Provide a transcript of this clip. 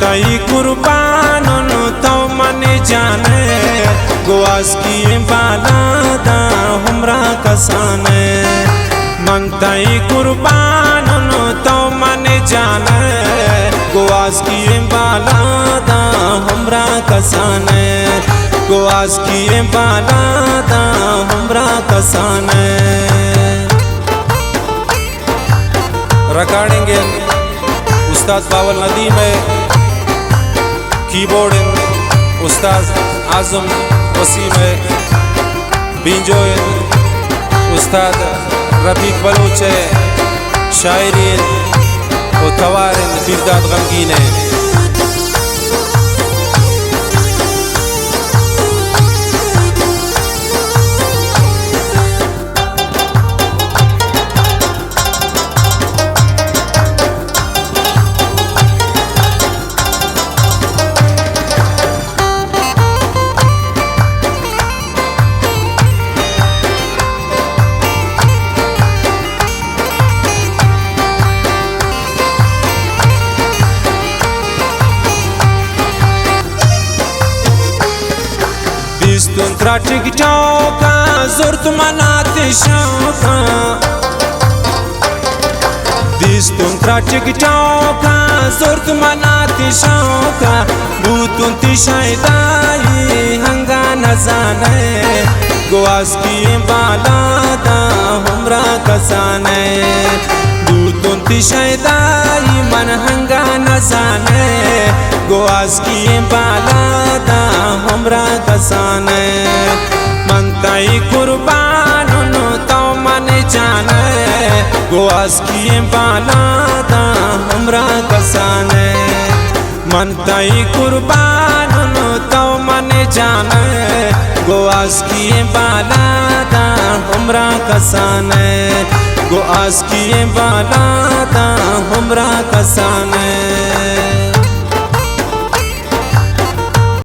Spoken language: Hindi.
मनताई कुर्बान तो मन जाने गोवास की बाला दा हमरा कसाने मनताई कुर्बान तो मन जाने गोवास की बाला दा हमरा कसाने गोवास की बाला दा हमरा कसाने। रिकॉर्डिंग उस्ताद बावल नदीम है, कीबोर्ड उस्ताद आजम वसीम है, बींजो उस्ताद रफीक बलोच है, शायरी और तवार बिरदाद गमगीन है। Tuntra tiktoka zurt manate shauka dis tuntra tiktoka zurt manate shauka butun ti shaydai hanga nazane gowas ki bala da humra kasane butun ti shaydai man hanga nazane Goa's की बाला दा हमरा कसाने मनताई कुर्बान तो मन जाने गोवास की बाला दा हमरा कसाने मनताई कुर्बान तो मन जाने गोवास की बाला दा हमरा कसाने गोवास की बाला दा हमरा कसाने।